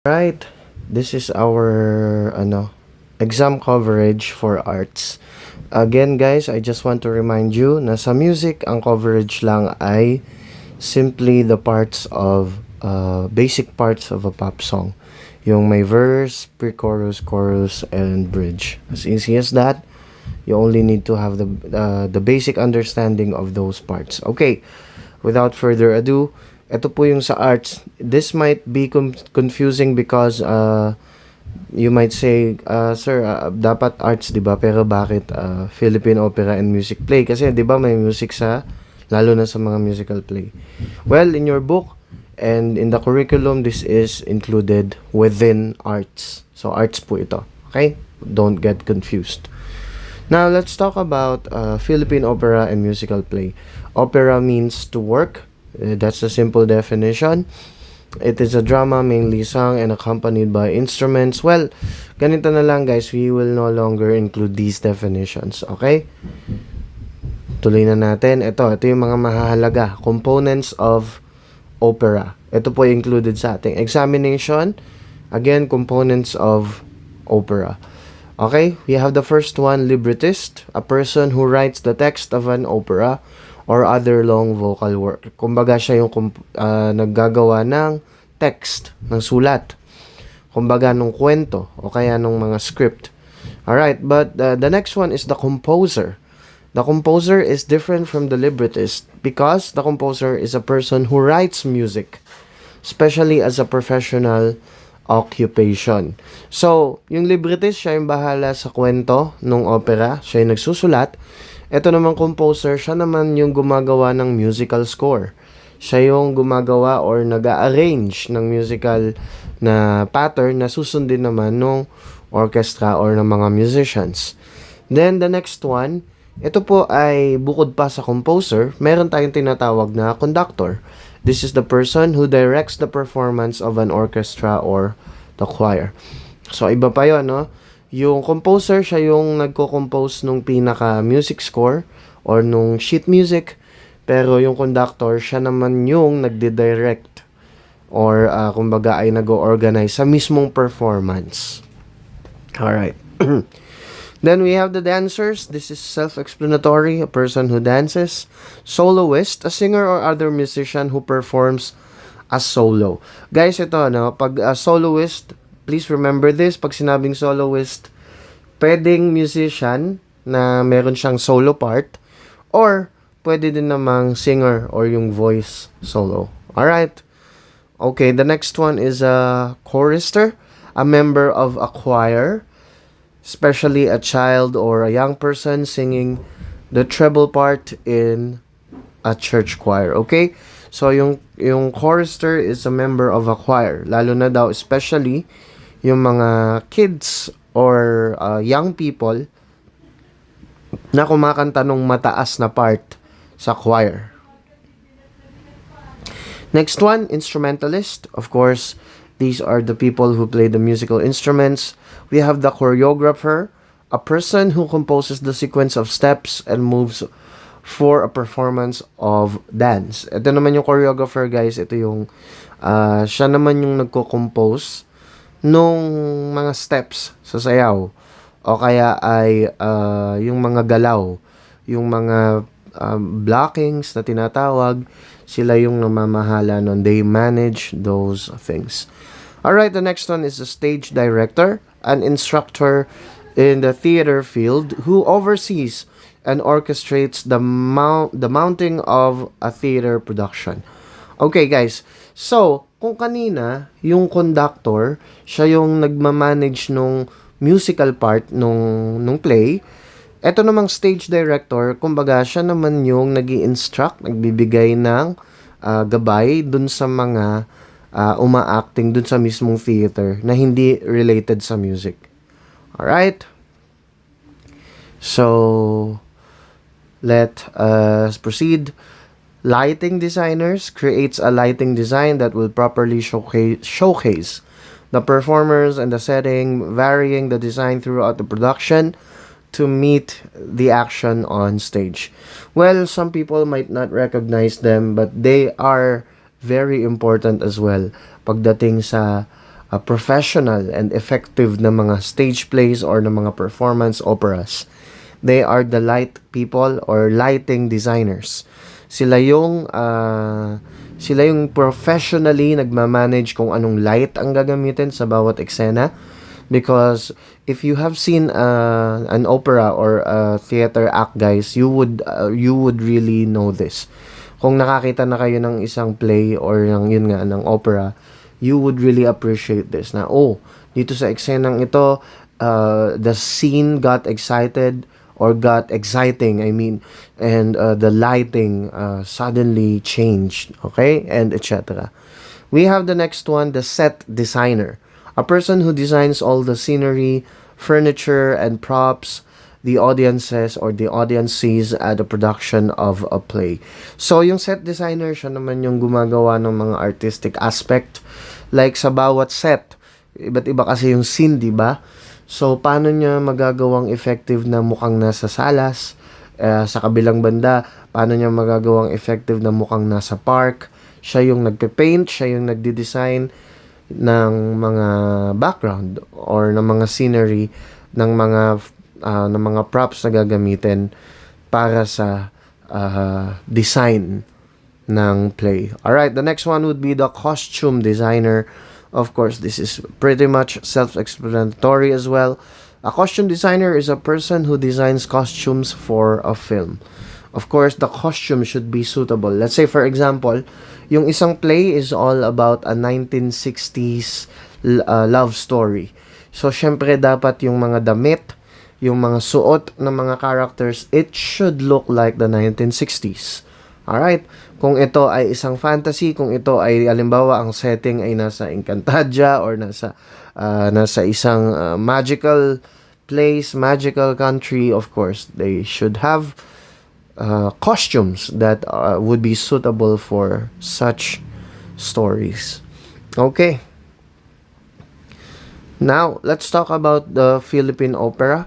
Right, this is our exam coverage for arts. Again guys, I just want to remind you na sa music, ang coverage lang ay simply the parts of basic parts of a pop song. Yung may verse, pre-chorus, chorus, and bridge. As easy as that. You only need to have the basic understanding of those parts. Okay, without further ado, ito po yung sa arts. This might be confusing because you might say, sir, dapat arts, 'di ba? Pero bakit Philippine Opera and Music Play? Kasi 'di ba may music sa lalo na sa mga musical play. Well, in your book and in the curriculum, this is included within arts. So arts po ito. Okay? Don't get confused. Now, let's talk about Philippine Opera and Musical Play. Opera means to work. That's a simple definition. It is a drama mainly sung and accompanied by instruments. Well, ganito na lang guys, we will no longer include these definitions. Okay? Tuloy na natin. Ito yung mga mahahalaga. Components of opera. Ito po included sa ating examination. Again, components of opera. Okay, we have the first one, librettist, a person who writes the text of an opera or other long vocal work. Kumbaga siya yung naggagawa ng text, ng sulat. Kumbaga nung kwento o kaya nung mga script. Alright, but the next one is the composer. The composer is different from the librettist because the composer is a person who writes music, especially as a professional occupation. So, yung librettist, siya yung bahala sa kwento nung opera, siya yung nagsusulat. Ito naman composer, siya naman yung gumagawa ng musical score. Siya yung gumagawa or nag-arrange ng musical na pattern na susundin naman nung orchestra or ng mga musicians. Then, the next one, ito po ay bukod pa sa composer, meron tayong tinatawag na conductor. This is the person who directs the performance of an orchestra or the choir. So, iba pa yun, no? Yung composer, siya yung nagko-compose nung pinaka-music score or nung sheet music. Pero yung conductor, siya naman yung nagdi-direct or kumbaga ay nag-organize sa mismong performance. Alright. Then we have the dancers. This is self-explanatory, a person who dances. Soloist, a singer or other musician who performs a solo. Guys, ito, no? Pag soloist, please remember this. Pag sinabing soloist, pwedeng musician na meron siyang solo part or pwede din namang singer or yung voice solo. Alright? Okay, the next one is a chorister, a member of a choir, especially a child or a young person singing the treble part in a church choir. Okay? So, yung chorister is a member of a choir. Lalo na daw, especially, yung mga kids or young people na kumakanta nung mataas na part sa choir. Next one, instrumentalist. Of course, these are the people who play the musical instruments. We have the choreographer, a person who composes the sequence of steps and moves for a performance of dance. Ito naman yung choreographer, guys. Ito yung, siya naman yung nagko-compose nung mga steps sa sayaw. O kaya ay yung mga galaw, yung mga blockings na tinatawag, sila yung namamahala nun. They manage those things. Alright, the next one is the stage director, an instructor in the theater field who oversees and orchestrates the mounting of a theater production. Okay guys, so kung kanina yung conductor, siya yung nagmamanage nung musical part nung play, eto namang stage director, kumbaga siya naman yung nag-i-instruct, nagbibigay ng gabay dun sa mga uma-acting dun sa mismong theater na hindi related sa music. Alright? So, let us proceed. Lighting designers creates a lighting design that will properly showcase the performers and the setting, varying the design throughout the production to meet the action on stage. Well, some people might not recognize them, but they are very important as well pagdating sa professional and effective na mga stage plays or na mga performance operas. They are the light people or lighting designers. Sila yung professionally nagmamanage kung anong light ang gagamitin sa bawat eksena. Because if you have seen an opera or a theater act, guys, you would really know this. Kung nakakita na kayo ng isang play or ng opera, you would really appreciate this na, dito sa eksenang ito, the scene got excited or got exciting, and the lighting suddenly changed, okay, and etc. We have the next one, the set designer, a person who designs all the scenery, furniture, and props the audiences or the audience sees at the production of a play. So, yung set designer, siya naman yung gumagawa ng mga artistic aspect. Like sa bawat set, iba't iba kasi yung scene, di ba? So, paano niya magagawang effective na mukhang nasa salas? Sa kabilang banda, paano niya magagawang effective na mukhang nasa park? Siya yung nagpe-paint, siya yung nagde-design ng mga background or ng mga scenery, ng mga props na gagamitin para sa design ng play. Alright, the next one would be the costume designer. Of course, this is pretty much self-explanatory as well. A costume designer is a person who designs costumes for a film. Of course, the costume should be suitable. Let's say, for example, yung isang play is all about a 1960s love story. So, syempre, dapat yung mga damit, yung mga suot ng mga characters, it should look like the 1960s. Alright? Kung ito ay isang fantasy, kung ito ay halimbawa ang setting ay nasa Encantadia or nasa isang magical place, magical country, of course, they should have costumes that would be suitable for such stories. Okay. Now, let's talk about the Philippine opera.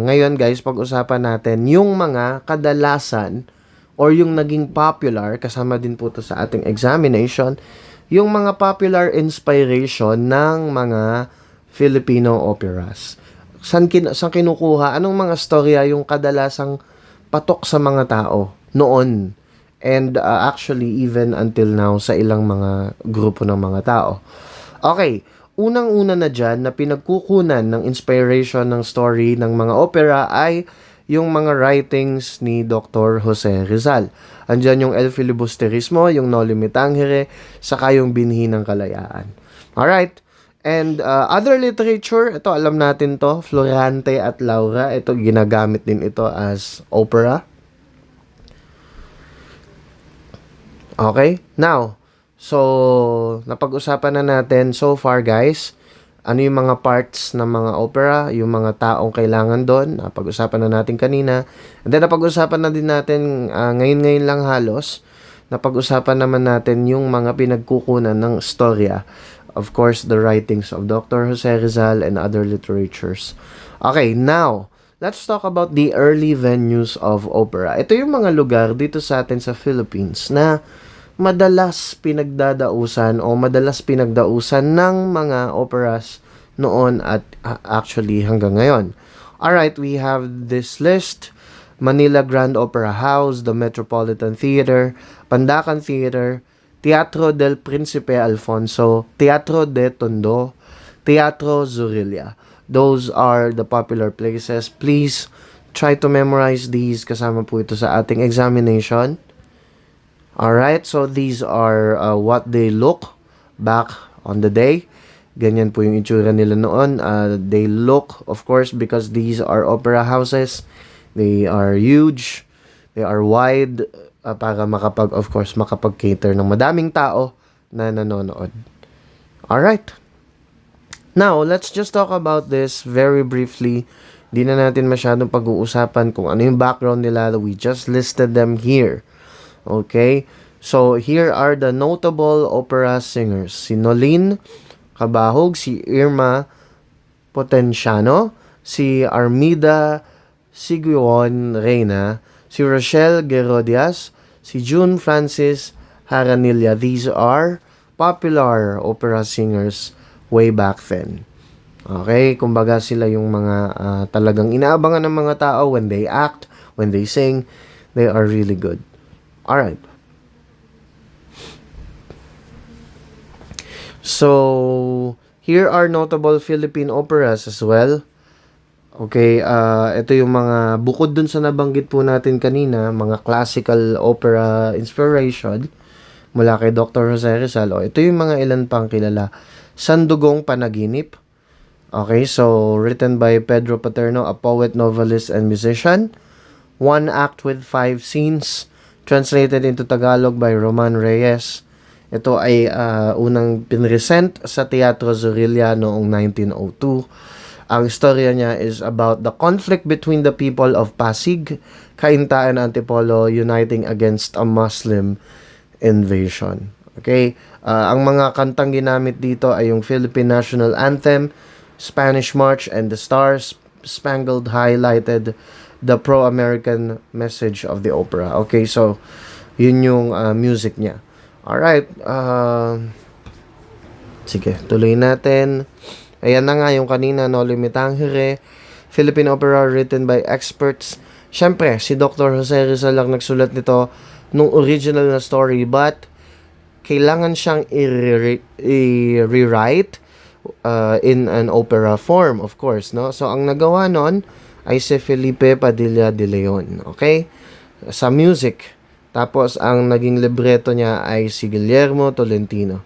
Ngayon guys, pag-usapan natin yung mga kadalasan or yung naging popular, kasama din po to sa ating examination, yung mga popular inspiration ng mga Filipino operas. Saan kinukuha? Anong mga storya yung kadalasang patok sa mga tao noon? And actually, even until now, sa ilang mga grupo ng mga tao. Okay, unang-una na dyan na pinagkukunan ng inspiration ng story ng mga opera ay yung mga writings ni Dr. Jose Rizal. Andyan yung El Filibusterismo, yung Noli Me Tangere, saka yung Binhi ng Kalayaan. Alright? And other literature, ito alam natin to, Florante at Laura, ito ginagamit din ito as opera. Okay? Now, so napag-usapan na natin so far guys, ano yung mga parts ng mga opera, yung mga taong kailangan doon, napag-usapan na natin kanina. And then napag-usapan na din natin ngayon lang halos, napag-usapan naman natin yung mga pinagkukunan ng storya. Of course, the writings of Dr. Jose Rizal and other literatures. Okay, now, let's talk about the early venues of opera. Ito yung mga lugar dito sa atin sa Philippines na madalas pinagdadausan ng mga operas noon at actually hanggang ngayon. Alright, we have this list: Manila Grand Opera House, the Metropolitan Theater, Pandacan Theater, Teatro del Príncipe Alfonso, Teatro de Tondo, Teatro Zorilla. Those are the popular places. Please try to memorize these, kasama po ito sa ating examination. Alright, so these are what they look back on the day. Ganyan po yung itsura nila noon. They look, of course, because these are opera houses. They are huge. They are wide para makapag-cater ng madaming tao na nanonood. Alright. Now, let's just talk about this very briefly. Di na natin masyadong pag-uusapan kung ano yung background nila. We just listed them here. Okay? So, here are the notable opera singers. Si Nolin Cabahog, si Irma Potenciano, si Armida Siguion Reina, si Rochelle Gerodias, si June Francis Haranilla. These are popular opera singers way back then. Okay, kumbaga sila yung mga talagang inaabangan ng mga tao when they act, when they sing, they are really good. Alright. So, here are notable Philippine operas as well. Okay, ito yung mga, bukod dun sa nabanggit po natin kanina, mga classical opera inspiration, mula kay Dr. Jose Rizal, ito yung mga ilan pang kilala. Sandugong Panaginip. Okay, so written by Pedro Paterno, a poet, novelist, and musician. One act with 5 scenes, translated into Tagalog by Roman Reyes. Ito ay unang pinresent sa Teatro Zorilla noong 1902. Ang istorya niya is about the conflict between the people of Pasig, Cainta, and Antipolo uniting against a Muslim invasion. Okay? Ang mga kantang ginamit dito ay yung Philippine National Anthem, Spanish March, and the Stars Spangled highlighted the pro-American message of the opera. Okay, so yun yung music niya. Alright, sige, tuloy natin. Ayan na nga yung kanina, No Limit Tangere, Philippine opera written by experts. Siyempre, si Dr. Jose Rizal lang nagsulat nito nung original na story, but kailangan siyang i-rewrite in an opera form, of course, no? So, ang nagawa nun ay si Felipe Padilla de Leon, okay? Sa music. Tapos, ang naging libreto niya ay si Guillermo Tolentino.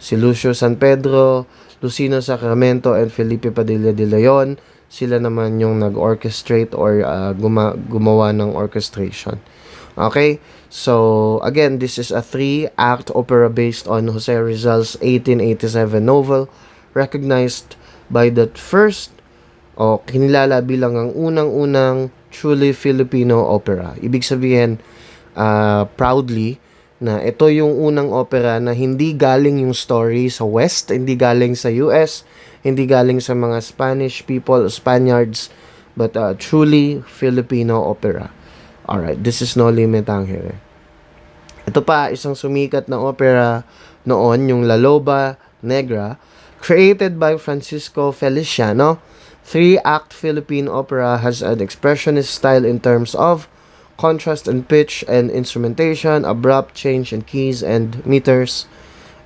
Si Lucio San Pedro, Lucino Sacramento, and Felipe Padilla de Leon, sila naman yung nag-orchestrate or gumawa ng orchestration. Okay? So, again, this is a 3-act opera based on Jose Rizal's 1887 novel, recognized by the first kinilala bilang ang unang-unang truly Filipino opera. Ibig sabihin, proudly, na ito yung unang opera na hindi galing yung story sa West, hindi galing sa US, hindi galing sa mga Spanish people, Spaniards, but truly Filipino opera. Alright, this is No Limit Tangere. Ito pa, isang sumikat na opera noon, yung La Loba Negra, created by Francisco Feliciano. 3-act Philippine opera has an expressionist style in terms of contrast in pitch and instrumentation, abrupt change in keys and meters,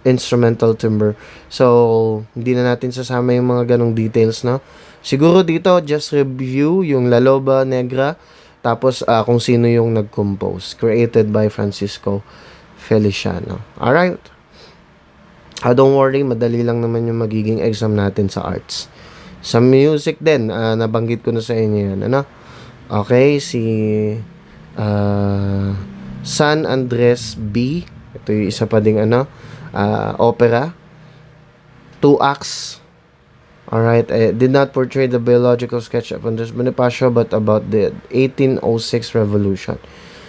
instrumental timbre. So, hindi na natin sasama yung mga ganong details, no? Siguro dito, just review yung La Loba Negra, tapos kung sino yung nag-compose. Created by Francisco Feliciano. Alright? Don't worry, madali lang naman yung magiging exam natin sa arts. Sa music din, nabanggit ko na sa inyo yan, ano? Okay, si San Andres B. Ito yung isa pa ding opera. 2 acts. Alright, did not portray the biological sketch of Andres Bonifacio but about the 1806 revolution.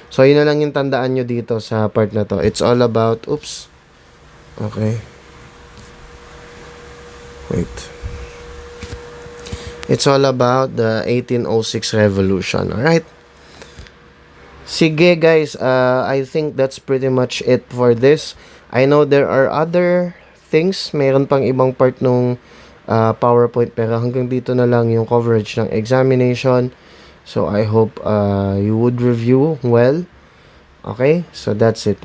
So, yun na lang yung tandaan nyo dito sa part na to. It's all about, oops. Okay. Wait. It's all about the 1806 revolution. Alright? Sige guys, I think that's pretty much it for this. I know there are other things. Mayroon pang ibang part nung PowerPoint, pero hanggang dito na lang yung coverage ng examination. So I hope you would review well. Okay? So that's it.